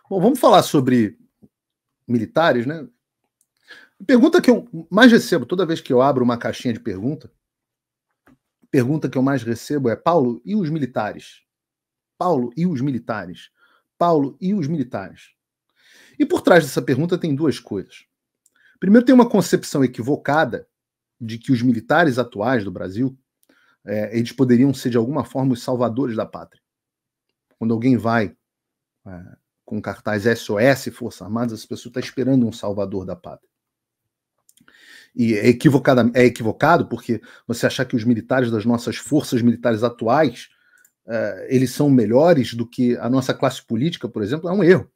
Bom, vamos falar sobre militares, né? A pergunta que eu mais recebo toda vez que eu abro uma caixinha de pergunta que eu mais recebo é: Paulo, e os militares? Paulo, e os militares? Paulo, e os militares? E por trás dessa pergunta tem duas coisas. Primeiro, tem uma concepção equivocada de que os militares atuais do Brasil, eles poderiam ser de alguma forma os salvadores da pátria. Quando alguém vai com cartaz SOS, Forças Armadas, essa pessoa está esperando um salvador da pátria. E é equivocado porque você achar que os militares das nossas forças militares atuais eles são melhores do que a nossa classe política, por exemplo, é um erro.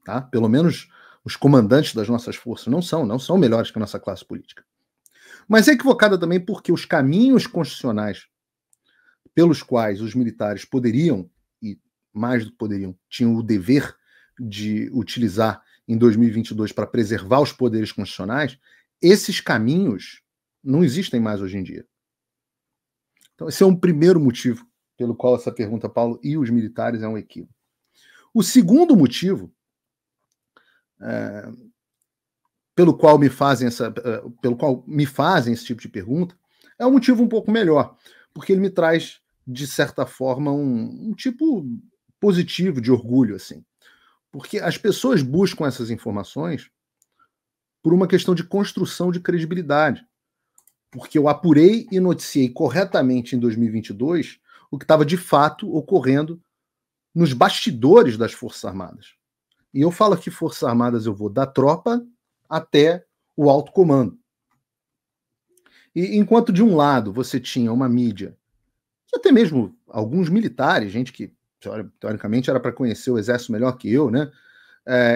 Tá? Pelo menos os comandantes das nossas forças não são melhores que a nossa classe política. Mas é equivocada também porque os caminhos constitucionais pelos quais os militares poderiam, e mais do que poderiam, tinham o dever de utilizar em 2022 para preservar os poderes constitucionais, esses caminhos não existem mais hoje em dia. Então, esse é um primeiro motivo pelo qual essa pergunta, Paulo, e os militares é um equívoco. O segundo motivo pelo qual me fazem esse tipo de pergunta é um motivo um pouco melhor, porque ele me traz, de certa forma, um tipo positivo de orgulho, assim. Porque as pessoas buscam essas informações por uma questão de construção de credibilidade. Porque eu apurei e noticiei corretamente em 2022 o que estava de fato ocorrendo nos bastidores das Forças Armadas. E eu falo aqui Forças Armadas, eu vou da tropa até o alto comando. E enquanto de um lado você tinha uma mídia, e até mesmo alguns militares, gente que teoricamente era para conhecer o exército melhor que eu, né?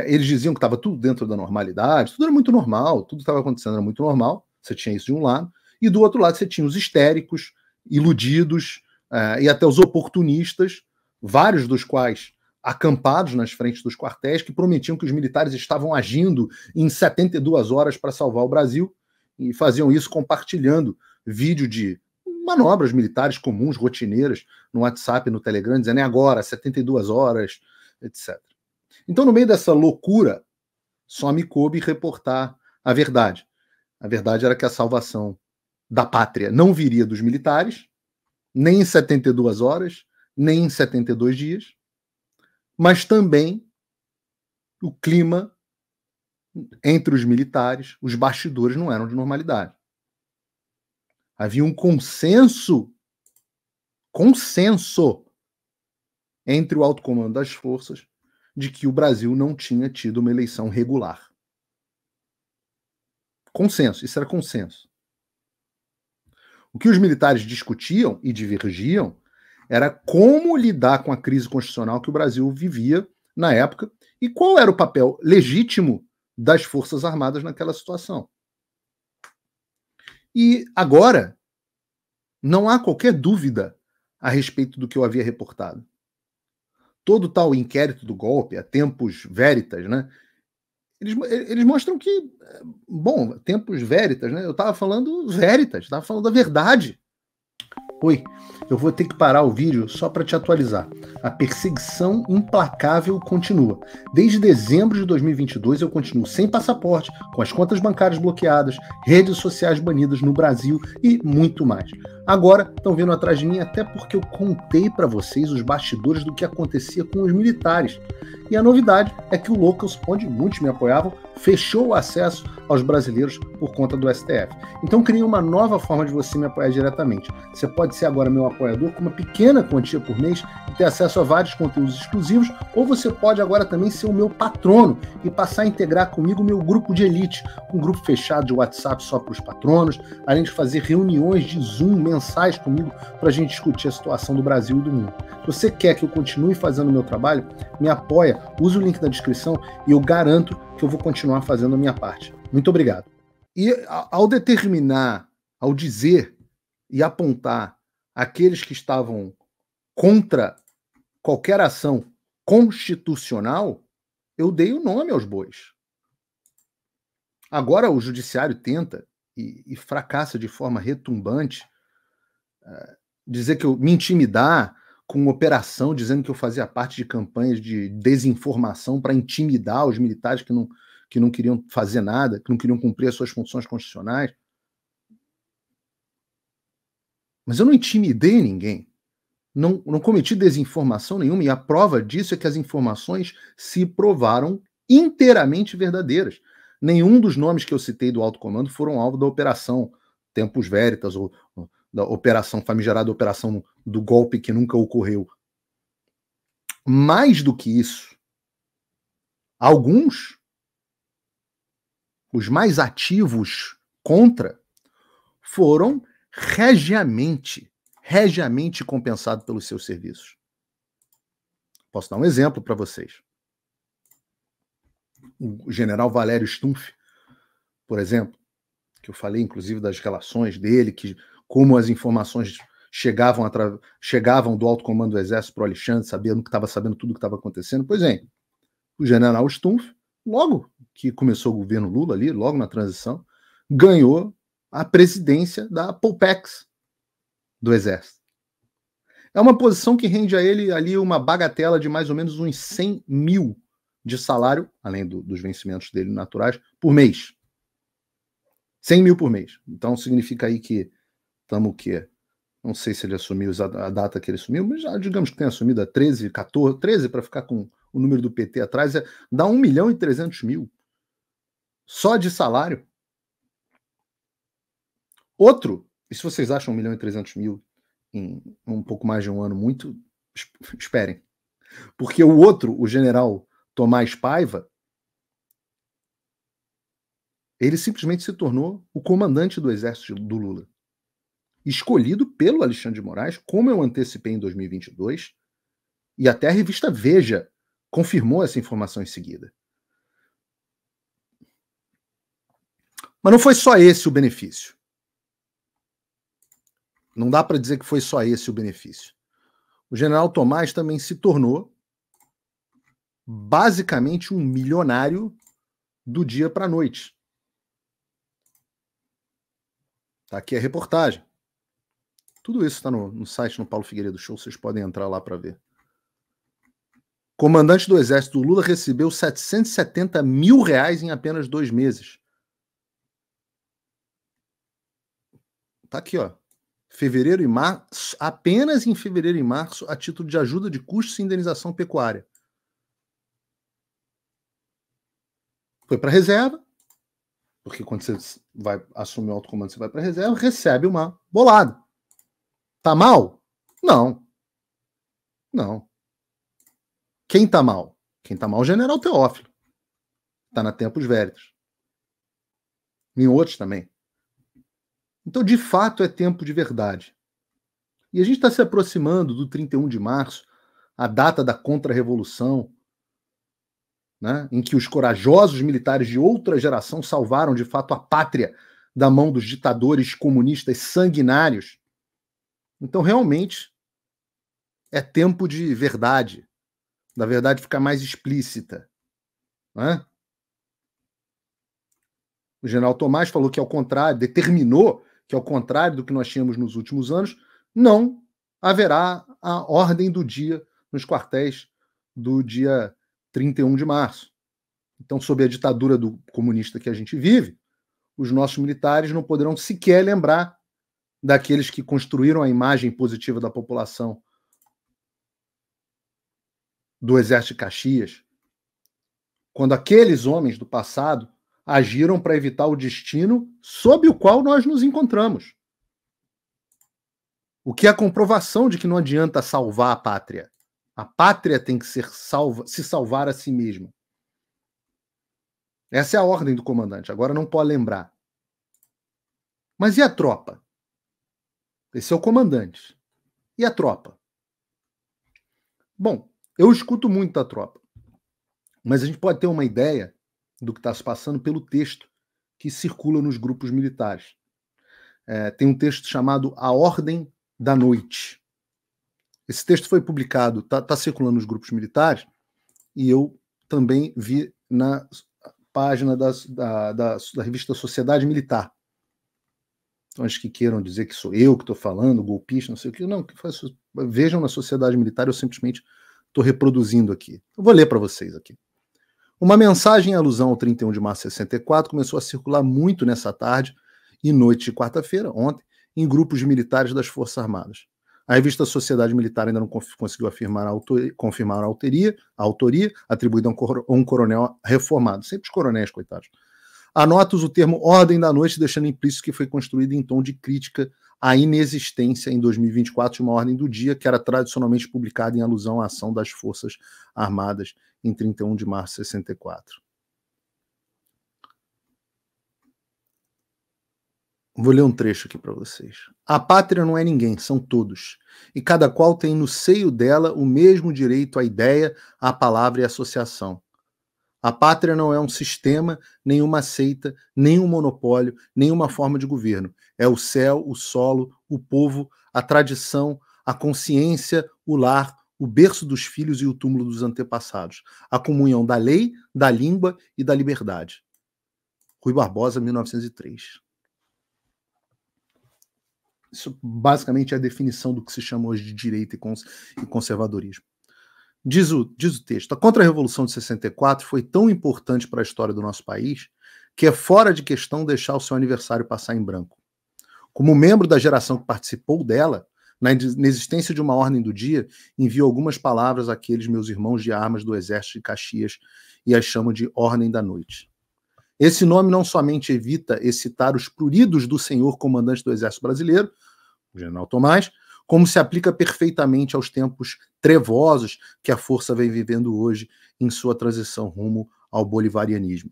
Eles diziam que estava tudo dentro da normalidade, tudo era muito normal, tudo que estava acontecendo era muito normal, você tinha isso de um lado, e do outro lado você tinha os histéricos, iludidos, e até os oportunistas, vários dos quais acampados nas frentes dos quartéis, que prometiam que os militares estavam agindo em 72 horas para salvar o Brasil, e faziam isso compartilhando vídeo de manobras militares comuns, rotineiras, no WhatsApp, no Telegram, dizendo: é agora, 72 horas, etc. Então, no meio dessa loucura, só me coube reportar a verdade. A verdade era que a salvação da pátria não viria dos militares, nem em 72 horas, nem em 72 dias, mas também o clima entre os militares, os bastidores não eram de normalidade. Havia um consenso entre o alto comando das forças de que o Brasil não tinha tido uma eleição regular. Consenso, isso era consenso. O que os militares discutiam e divergiam era como lidar com a crise constitucional que o Brasil vivia na época e qual era o papel legítimo das Forças Armadas naquela situação. E agora, não há qualquer dúvida a respeito do que eu havia reportado. Todo tal inquérito do golpe, a tempus veritas, né? Eles mostram que, bom, tempus veritas, né? Eu estava falando veritas, estava falando a verdade. Oi, eu vou ter que parar o vídeo só para te atualizar. A perseguição implacável continua. Desde dezembro de 2022 eu continuo sem passaporte, com as contas bancárias bloqueadas, redes sociais banidas no Brasil e muito mais. Agora estão vindo atrás de mim até porque eu contei para vocês os bastidores do que acontecia com os militares. E a novidade é que o Locals, onde muitos me apoiavam, fechou o acesso aos brasileiros por conta do STF. Então criei uma nova forma de você me apoiar diretamente. Você pode ser agora meu apoiador com uma pequena quantia por mês e ter acesso a vários conteúdos exclusivos, ou você pode agora também ser o meu patrono e passar a integrar comigo o meu grupo de elite, um grupo fechado de WhatsApp só para os patronos, além de fazer reuniões de Zoom mensais comigo para a gente discutir a situação do Brasil e do mundo. Se você quer que eu continue fazendo o meu trabalho, me apoia, use o link na descrição e eu garanto que eu vou continuar fazendo a minha parte. Muito obrigado. E ao determinar, ao dizer e apontar aqueles que estavam contra qualquer ação constitucional, eu dei o nome aos bois. Agora o judiciário tenta e fracassa de forma retumbante dizer que eu me intimidar com operação, dizendo que eu fazia parte de campanhas de desinformação para intimidar os militares que não queriam fazer nada, que não queriam cumprir as suas funções constitucionais. Mas eu não intimidei ninguém. Não cometi desinformação nenhuma, e a prova disso é que as informações se provaram inteiramente verdadeiras. Nenhum dos nomes que eu citei do alto comando foram alvo da operação Tempus Veritas, ou da operação famigerada, operação do golpe que nunca ocorreu. Mais do que isso, alguns, os mais ativos contra, foram regiamente compensados pelos seus serviços. Posso dar um exemplo para vocês. O general Valério Stumpf, por exemplo, que eu falei inclusive das relações dele, que como as informações chegavam do alto comando do Exército para o Alexandre, sabendo tudo o que estava acontecendo. Pois é, o general Stumpf, logo que começou o governo Lula ali, logo na transição, ganhou a presidência da Polpex do Exército. É uma posição que rende a ele ali uma bagatela de mais ou menos uns 100 mil de salário, além dos vencimentos dele naturais, por mês. 100 mil por mês. Então significa aí que estamos o quê? Não sei se ele assumiu a data que ele assumiu, mas já digamos que tem assumido a 13, 14, 13 para ficar com o número do PT atrás, dá 1 milhão e 300 mil. Só de salário. Outro, e se vocês acham 1 milhão e 300 mil em um pouco mais de um ano muito, esperem. Porque o outro, o general Tomás Paiva, ele simplesmente se tornou o comandante do exército do Lula. Escolhido pelo Alexandre de Moraes, como eu antecipei em 2022, e até a revista Veja confirmou essa informação em seguida. Mas não foi só esse o benefício. Não dá para dizer que foi só esse o benefício. O general Tomás também se tornou basicamente um milionário do dia para a noite. Tá aqui a reportagem. Tudo isso está no site, no Paulo Figueiredo Show, vocês podem entrar lá para ver. Comandante do Exército do Lula recebeu 770 mil reais em apenas 2 meses. Tá aqui, ó. Fevereiro e março, apenas em fevereiro e março, a título de ajuda de custos e indenização pecuária. Foi para reserva, porque quando você vai assumir o alto comando, você vai para reserva, recebe uma bolada. Tá mal? Não. Não. Quem tá mal? Quem tá mal é o general Teófilo. Tá na Tempus Veritas. Em outros também. Então, de fato, é tempo de verdade. E a gente está se aproximando do 31 de março, a data da contra-revolução, né, em que os corajosos militares de outra geração salvaram, de fato, a pátria da mão dos ditadores comunistas sanguinários. Então, realmente, é tempo de verdade, da verdade ficar mais explícita. Né? O general Tomás falou que, ao contrário, determinou que, ao contrário do que nós tínhamos nos últimos anos, não haverá a ordem do dia nos quartéis do dia 31 de março. Então, sob a ditadura do comunista que a gente vive, os nossos militares não poderão sequer lembrar daqueles que construíram a imagem positiva da população do Exército de Caxias, quando aqueles homens do passado agiram para evitar o destino sob o qual nós nos encontramos. O que é a comprovação de que não adianta salvar a pátria. A pátria tem que se salvar a si mesma. Essa é a ordem do comandante. Agora não pode lembrar. Mas e a tropa? Esse é o comandante. E a tropa? Bom, eu escuto muito a tropa. Mas a gente pode ter uma ideia do que está se passando pelo texto que circula nos grupos militares. Tem um texto chamado A Ordem da Noite. Esse texto foi publicado, está circulando nos grupos militares, e eu também vi na página da revista Sociedade Militar. Então, acho que queiram dizer que sou eu que estou falando, golpista, não sei o que. Não, vejam na sociedade militar, eu simplesmente estou reproduzindo aqui. Eu vou ler para vocês aqui. Uma mensagem em alusão ao 31 de março de 64 começou a circular muito nessa tarde e noite de quarta-feira, ontem, em grupos de militares das Forças Armadas. A revista Sociedade Militar ainda não conseguiu confirmar a autoria atribuída a um coronel reformado. Sempre os coronéis, coitados. Anota o termo ordem da noite, deixando implícito que foi construído em tom de crítica à inexistência em 2024 de uma ordem do dia que era tradicionalmente publicada em alusão à ação das Forças Armadas em 31 de março de 64. Vou ler um trecho aqui para vocês. A pátria não é ninguém, são todos. E cada qual tem no seio dela o mesmo direito à ideia, à palavra e à associação. A pátria não é um sistema, nem uma seita, nem um monopólio, nem uma forma de governo. É o céu, o solo, o povo, a tradição, a consciência, o lar, o berço dos filhos e o túmulo dos antepassados. A comunhão da lei, da língua e da liberdade. Rui Barbosa, 1903. Isso basicamente é a definição do que se chama hoje de direita e conservadorismo. Diz o texto, a Contra-Revolução de 64 foi tão importante para a história do nosso país que é fora de questão deixar o seu aniversário passar em branco. Como membro da geração que participou dela, na existência de uma ordem do dia, envio algumas palavras àqueles meus irmãos de armas do Exército de Caxias e as chamo de Ordem da Noite. Esse nome não somente evita excitar os pruridos do senhor comandante do Exército Brasileiro, o general Tomás, como se aplica perfeitamente aos tempos trevosos que a força vem vivendo hoje em sua transição rumo ao bolivarianismo.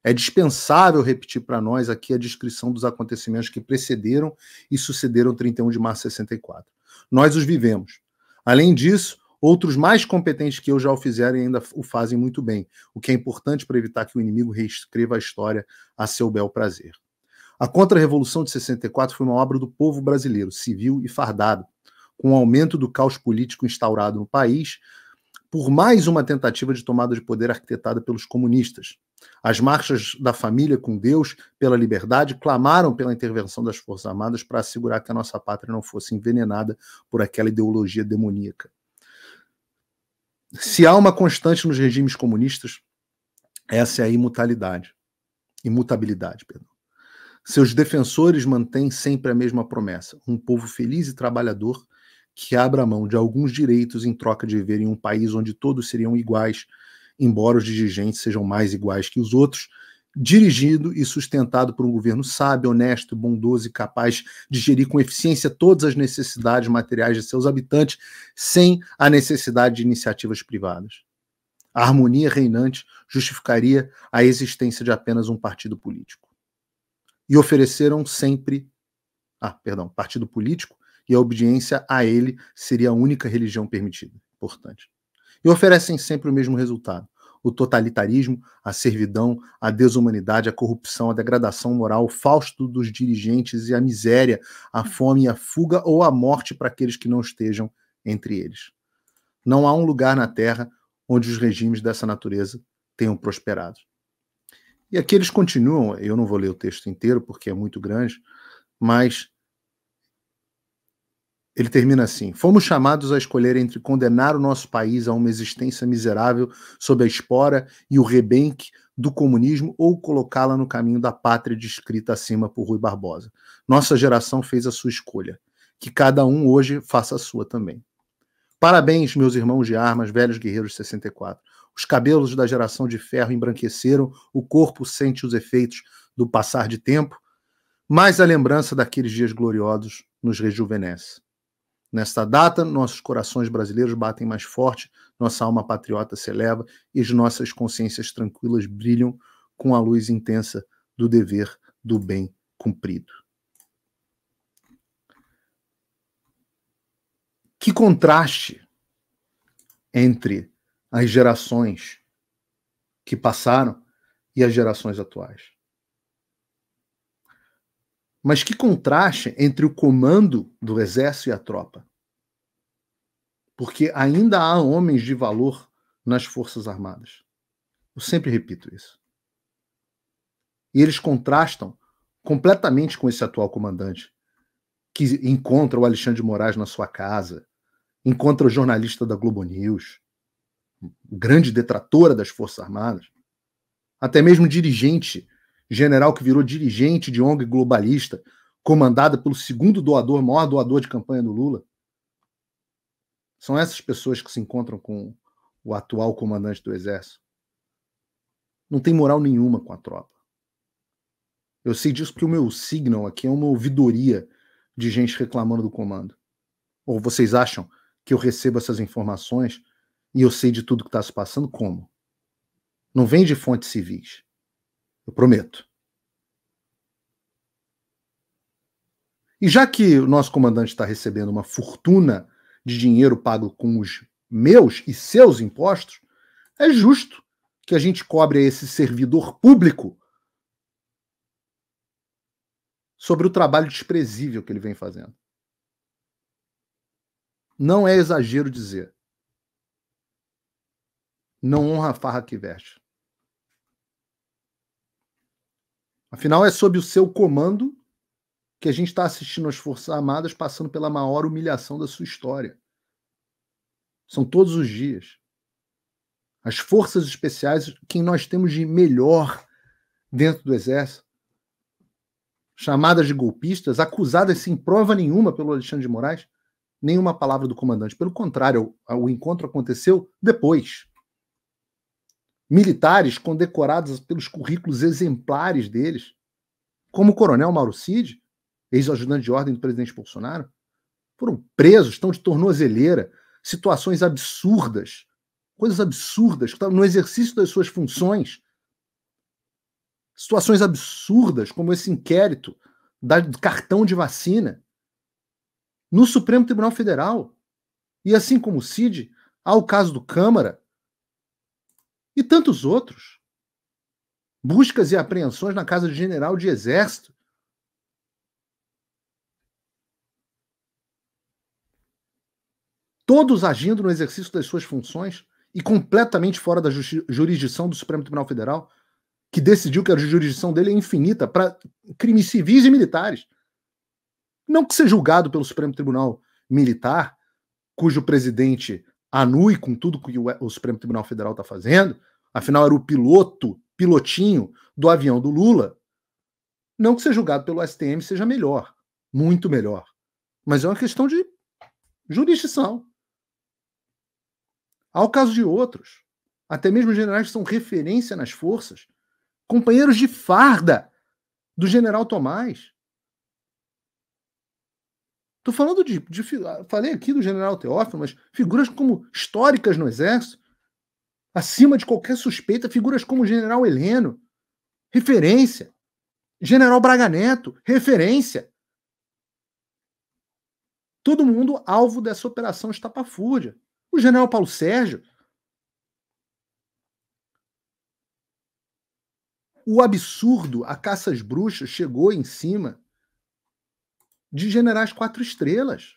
É dispensável repetir para nós aqui a descrição dos acontecimentos que precederam e sucederam 31 de março de 64. Nós os vivemos. Além disso, outros mais competentes que eu já o fizeram e ainda o fazem muito bem, o que é importante para evitar que o inimigo reescreva a história a seu bel prazer. A Contra-Revolução de 64 foi uma obra do povo brasileiro, civil e fardado, com o aumento do caos político instaurado no país, por mais uma tentativa de tomada de poder arquitetada pelos comunistas. As marchas da família com Deus pela liberdade clamaram pela intervenção das Forças Armadas para assegurar que a nossa pátria não fosse envenenada por aquela ideologia demoníaca. Se há uma constante nos regimes comunistas, essa é a imutabilidade. Seus defensores mantêm sempre a mesma promessa: um povo feliz e trabalhador que abra mão de alguns direitos em troca de viver em um país onde todos seriam iguais, embora os dirigentes sejam mais iguais que os outros, dirigido e sustentado por um governo sábio, honesto, bondoso e capaz de gerir com eficiência todas as necessidades materiais de seus habitantes, sem a necessidade de iniciativas privadas. A harmonia reinante justificaria a existência de apenas um partido político. E ofereceram sempre partido político, e a obediência a ele seria a única religião permitida. Importante. E oferecem sempre o mesmo resultado: o totalitarismo, a servidão, a desumanidade, a corrupção, a degradação moral, o fausto dos dirigentes e a miséria, a fome e a fuga ou a morte para aqueles que não estejam entre eles. Não há um lugar na Terra onde os regimes dessa natureza tenham prosperado. E aqui eles continuam, eu não vou ler o texto inteiro porque é muito grande, mas ele termina assim: fomos chamados a escolher entre condenar o nosso país a uma existência miserável sob a espora e o rebenque do comunismo ou colocá-la no caminho da pátria descrita acima por Rui Barbosa. Nossa geração fez a sua escolha. Que cada um hoje faça a sua também. Parabéns, meus irmãos de armas, velhos guerreiros de 64. Os cabelos da geração de ferro embranqueceram, o corpo sente os efeitos do passar de tempo, mas a lembrança daqueles dias gloriosos nos rejuvenesce. Nesta data, nossos corações brasileiros batem mais forte, nossa alma patriota se eleva e as nossas consciências tranquilas brilham com a luz intensa do dever do bem cumprido. Que contraste entre as gerações que passaram e as gerações atuais. Mas que contraste entre o comando do exército e a tropa. Porque ainda há homens de valor nas Forças Armadas. Eu sempre repito isso. E eles contrastam completamente com esse atual comandante, que encontra o Alexandre de Moraes na sua casa, encontra o jornalista da Globo News, grande detratora das Forças Armadas, até mesmo dirigente, general que virou dirigente de ONG globalista, comandada pelo segundo doador, maior doador de campanha do Lula. São essas pessoas que se encontram com o atual comandante do Exército. Não tem moral nenhuma com a tropa. Eu sei disso porque o meu signal aqui é uma ouvidoria de gente reclamando do comando. Ou vocês acham que eu recebo essas informações e eu sei de tudo que está se passando? Como? Não vem de fontes civis. Eu prometo. E já que o nosso comandante está recebendo uma fortuna de dinheiro pago com os meus e seus impostos, é justo que a gente cobre a esse servidor público sobre o trabalho desprezível que ele vem fazendo. Não é exagero dizer. Não honra a farra que veste. Afinal, é sob o seu comando que a gente está assistindo as Forças Armadas passando pela maior humilhação da sua história. São todos os dias. As forças especiais, quem nós temos de melhor dentro do Exército, chamadas de golpistas, acusadas sem prova nenhuma pelo Alexandre de Moraes, nenhuma palavra do comandante. Pelo contrário, o encontro aconteceu depois. Militares condecorados pelos currículos exemplares deles, como o coronel Mauro Cid, ex-ajudante de ordem do presidente Bolsonaro, foram presos, estão de tornozeleira, situações absurdas, coisas absurdas, que estavam no exercício das suas funções. Situações absurdas, como esse inquérito do cartão de vacina no Supremo Tribunal Federal. E assim como o Cid, há o caso do Câmara e tantos outros. Buscas e apreensões na casa de general de exército. Todos agindo no exercício das suas funções e completamente fora da jurisdição do Supremo Tribunal Federal, que decidiu que a jurisdição dele é infinita para crimes civis e militares. Não que ser julgado pelo Supremo Tribunal Militar, cujo presidente anue com tudo que o Supremo Tribunal Federal está fazendo, afinal era o pilotinho do avião do Lula. Não que ser julgado pelo STM seja melhor, muito melhor. Mas é uma questão de jurisdição. Há o caso de outros, até mesmo generais que são referência nas forças, companheiros de farda do general Tomás. Estou falando falei aqui do general Teófilo, mas figuras como históricas no Exército, acima de qualquer suspeita, figuras como o general Heleno, referência. General Braga Neto, referência. Todo mundo alvo dessa operação estapafúrdia. O general Paulo Sérgio. O absurdo, a caça às bruxas, chegou em cima de generais 4 estrelas.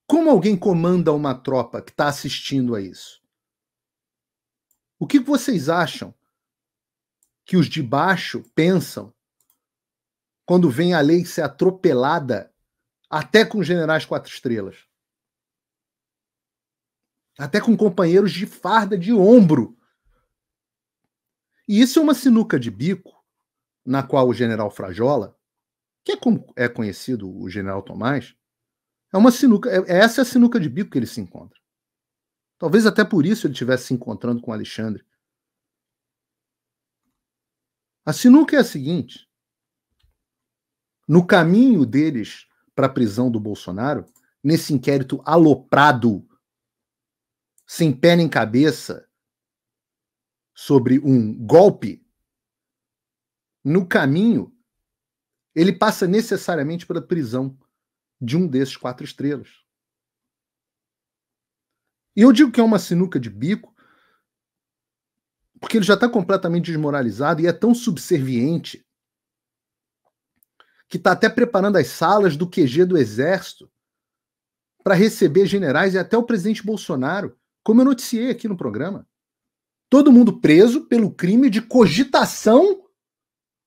Como alguém comanda uma tropa que está assistindo a isso? O que vocês acham que os de baixo pensam quando vem a lei ser atropelada até com generais 4 estrelas? Até com companheiros de farda de ombro. E isso é uma sinuca de bico na qual o general Frajola, que é como é conhecido o general Tomás, é uma sinuca, essa é a sinuca de bico que ele se encontra. Talvez até por isso ele estivesse se encontrando com Alexandre. A sinuca é a seguinte: no caminho deles para a prisão do Bolsonaro, nesse inquérito aloprado, sem pé nem cabeça, sobre um golpe, no caminho, ele passa necessariamente pela prisão de um desses 4 estrelas. E eu digo que é uma sinuca de bico porque ele já está completamente desmoralizado e é tão subserviente que está até preparando as salas do QG do Exército para receber generais e até o presidente Bolsonaro, como eu noticiei aqui no programa. Todo mundo preso pelo crime de cogitação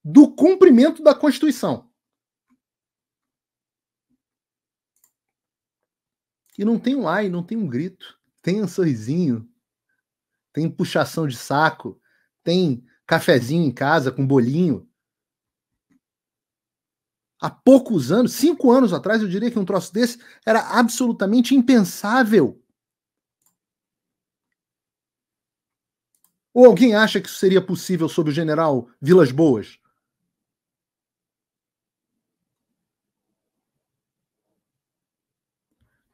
do cumprimento da Constituição. E não tem um ai, não tem um grito, tem um sorrisinho, tem puxação de saco, tem cafezinho em casa com bolinho. Há poucos anos, 5 anos atrás, eu diria que um troço desse era absolutamente impensável. Ou alguém acha que isso seria possível sob o general Vilas Boas?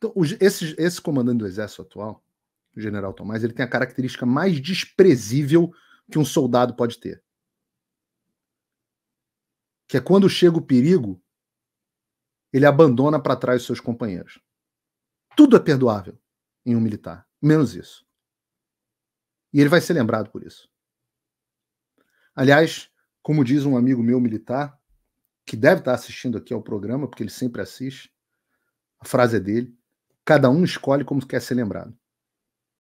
Então, esse comandante do exército atual, o general Tomás, ele tem a característica mais desprezível que um soldado pode ter. Que é quando chega o perigo, ele abandona para trás os seus companheiros. Tudo é perdoável em um militar, menos isso. E ele vai ser lembrado por isso. Aliás, como diz um amigo meu militar, que deve estar assistindo aqui ao programa, porque ele sempre assiste, a frase é dele: cada um escolhe como quer ser lembrado.